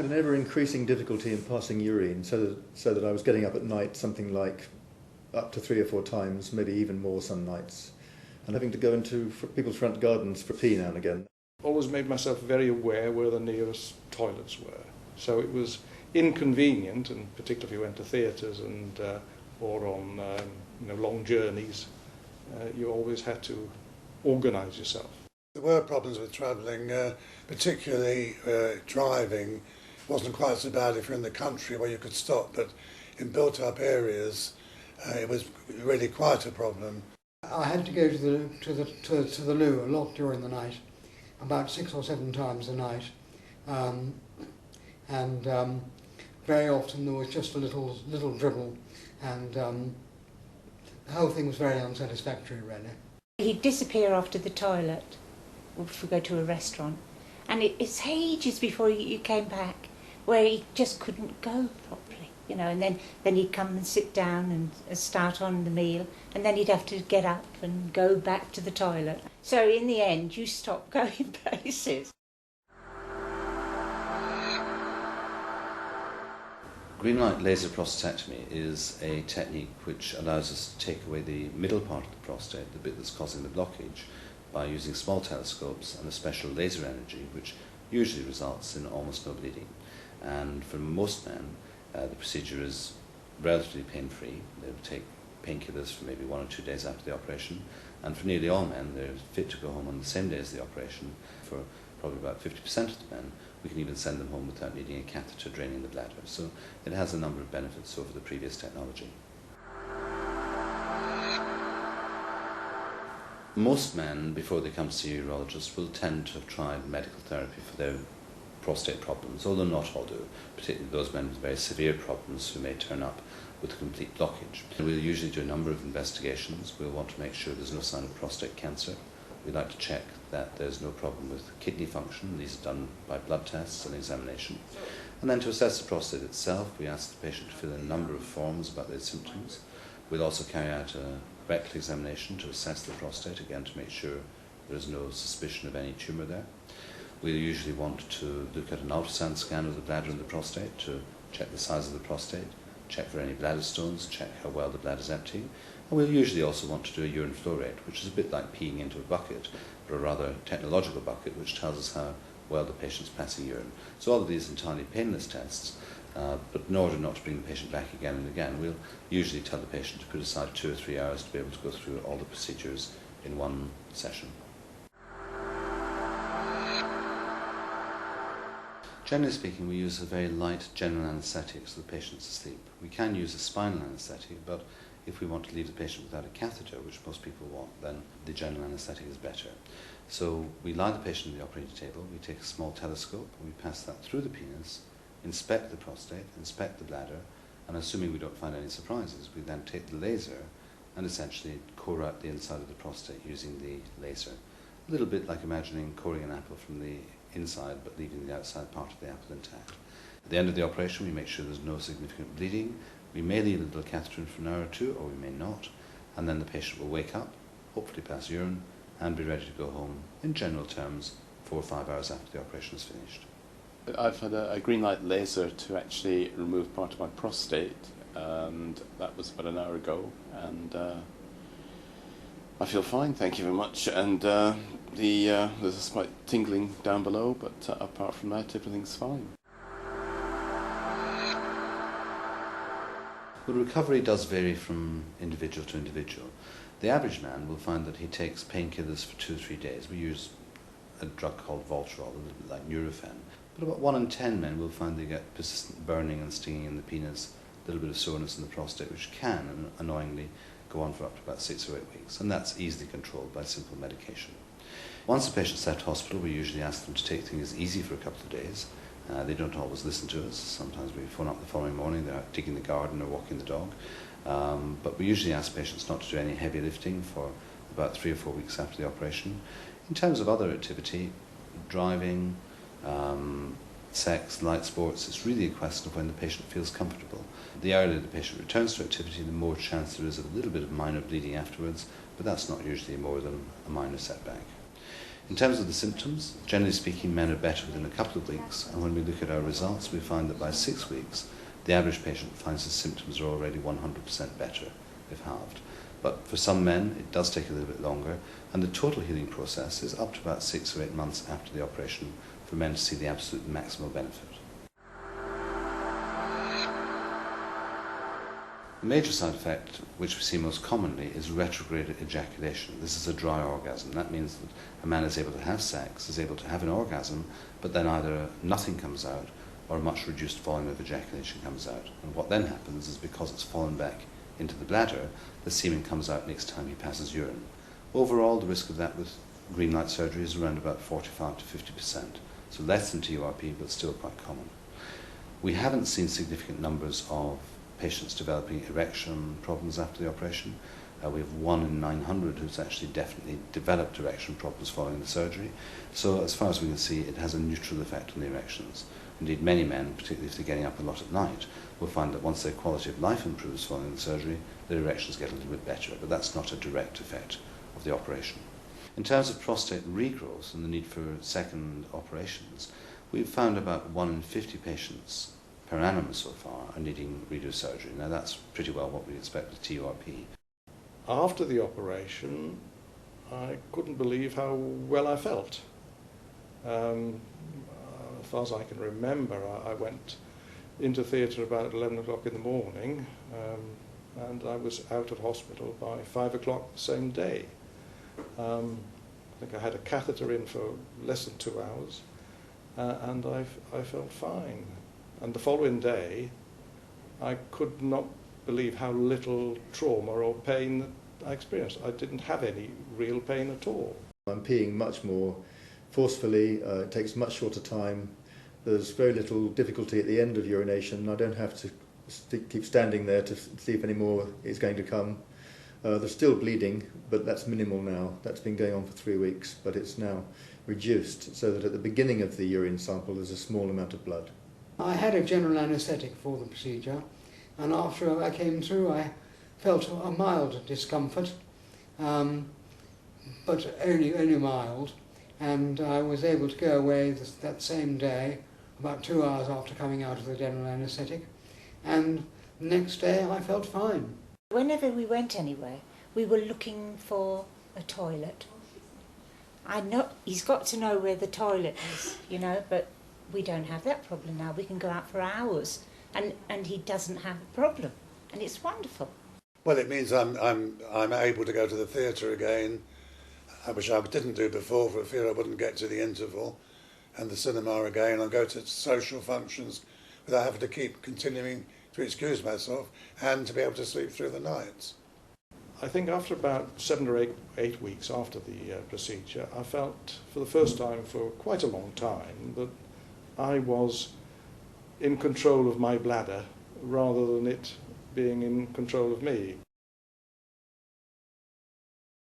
had an ever-increasing difficulty in passing urine, so that I was getting up at night something like up to 3 or 4 times, maybe even more some nights, and having to go into people's front gardens for pee now and again. Always made myself very aware where the nearest toilets were. So it was inconvenient, and particularly if you went to theatres and or on long journeys, you always had to organise yourself. There were problems with travelling, particularly driving. It wasn't quite so bad if you're in the country where you could stop, but in built-up areas it was really quite a problem. I had to go to the loo a lot during the night, about 6 or 7 times a night, and very often there was just a little dribble, and the whole thing was very unsatisfactory, really. He'd disappear after the toilet, or if we go to a restaurant, and it's ages before you came back, where he just couldn't go properly, and then he'd come and sit down and start on the meal, and then he'd have to get up and go back to the toilet. So in the end, you stop going places. GreenLight laser prostatectomy is a technique which allows us to take away the middle part of the prostate, the bit that's causing the blockage, by using small telescopes and a special laser energy, which usually results in almost no bleeding. And for most men, the procedure is relatively pain-free. They will take painkillers for maybe 1 or 2 days after the operation, and for nearly all men, they're fit to go home on the same day as the operation. For probably about 50% of the men, we can even send them home without needing a catheter draining the bladder. So it has a number of benefits over the previous technology. Most men, before they come to see a urologist, will tend to have tried medical therapy for their prostate problems, although not all do, particularly those men with very severe problems who may turn up with a complete blockage. We'll usually do a number of investigations. We'll want to make sure there's no sign of prostate cancer. We like to check that there's no problem with kidney function. These are done by blood tests and examination. And then to assess the prostate itself, we ask the patient to fill in a number of forms about their symptoms. We'll also carry out a rectal examination to assess the prostate, again to make sure there is no suspicion of any tumour there. We'll usually want to look at an ultrasound scan of the bladder and the prostate to check the size of the prostate, check for any bladder stones, check how well the bladder is emptying. And we'll usually also want to do a urine flow rate, which is a bit like peeing into a bucket, but a rather technological bucket which tells us how well the patient's passing urine. So all of these are entirely painless tests, but in order not to bring the patient back again and again, we'll usually tell the patient to put aside 2 or 3 hours to be able to go through all the procedures in one session. Generally speaking, we use a very light general anaesthetic so the patient's asleep. We can use a spinal anaesthetic, but if we want to leave the patient without a catheter, which most people want, then the general anaesthetic is better. So we lie the patient on the operating table, we take a small telescope, we pass that through the penis, inspect the prostate, inspect the bladder, and assuming we don't find any surprises, we then take the laser and essentially core out the inside of the prostate using the laser. A little bit like imagining coring an apple from the inside but leaving the outside part of the apple intact. At the end of the operation, we make sure there's no significant bleeding. We may leave a little catheter in for an hour or 2, or we may not, and then the patient will wake up, hopefully pass urine, and be ready to go home, in general terms, 4 or 5 hours after the operation is finished. I've had a GreenLight laser to actually remove part of my prostate, and that was about an hour ago, and I feel fine, thank you very much, and there's a slight tingling down below, but apart from that, everything's fine. Well, recovery does vary from individual to individual. The average man will find that he takes painkillers for 2 or 3 days. We use a drug called Voltarol, a little bit like Nurofen. But about 1 in 10 men will find they get persistent burning and stinging in the penis, a little bit of soreness in the prostate, which can, annoyingly, go on for up to about 6 or 8 weeks. And that's easily controlled by simple medication. Once the patient's left hospital, we usually ask them to take things easy for a couple of days. They don't always listen to us. Sometimes we phone up the following morning, they're out digging the garden or walking the dog. But we usually ask patients not to do any heavy lifting for about 3 or 4 weeks after the operation. In terms of other activity, driving, sex, light sports, it's really a question of when the patient feels comfortable. The earlier the patient returns to activity, the more chance there is of a little bit of minor bleeding afterwards, but that's not usually more than a minor setback. In terms of the symptoms, generally speaking, men are better within a couple of weeks, and when we look at our results, we find that by 6 weeks, the average patient finds his symptoms are already 100% better, if halved. But for some men, it does take a little bit longer, and the total healing process is up to about 6 or 8 months after the operation for men to see the absolute maximal benefit. The major side effect, which we see most commonly, is retrograde ejaculation. This is a dry orgasm. That means that a man is able to have sex, is able to have an orgasm, but then either nothing comes out or a much reduced volume of ejaculation comes out. And what then happens is, because it's fallen back into the bladder, the semen comes out next time he passes urine. Overall, the risk of that with GreenLight surgery is around about 45 to 50%, so less than TURP, but still quite common. We haven't seen significant numbers of patients developing erection problems after the operation. We have 1 in 900 who's actually definitely developed erection problems following the surgery. So as far as we can see, it has a neutral effect on the erections. Indeed, many men, particularly if they're getting up a lot at night, will find that once their quality of life improves following the surgery, their erections get a little bit better, but that's not a direct effect of the operation. In terms of prostate regrowth and the need for second operations, we've found about 1 in 50 patients per annum so far are needing redo surgery. Now that's pretty well what we expect with TURP. After the operation, I couldn't believe how well I felt. As far as I can remember, I went into theatre about 11 o'clock in the morning, and I was out of hospital by 5 o'clock the same day. I think I had a catheter in for less than 2 hours, and I felt fine. And the following day, I could not believe how little trauma or pain that I experienced. I didn't have any real pain at all. I'm peeing much more forcefully, it takes much shorter time, there's very little difficulty at the end of urination, I don't have to keep standing there to see if any more is going to come. There's still bleeding, but that's minimal now. That's been going on for 3 weeks, but it's now reduced, so that at the beginning of the urine sample there's a small amount of blood. I had a general anaesthetic for the procedure, and after I came through I felt a mild discomfort, but only mild, and I was able to go away that same day, about 2 hours after coming out of the general anaesthetic, and the next day I felt fine. Whenever we went anywhere, we were looking for a toilet. I know he's got to know where the toilet is, you know, but we don't have that problem now. We can go out for hours, and he doesn't have a problem, and it's wonderful. Well, it means I'm able to go to the theatre again, which I didn't do before for fear I wouldn't get to the interval, and the cinema again. I'll go to social functions without having to keep continuing to excuse myself, and to be able to sleep through the nights. I think after about 7 or 8 weeks after the procedure, I felt for the first time for quite a long time that I was in control of my bladder rather than it being in control of me.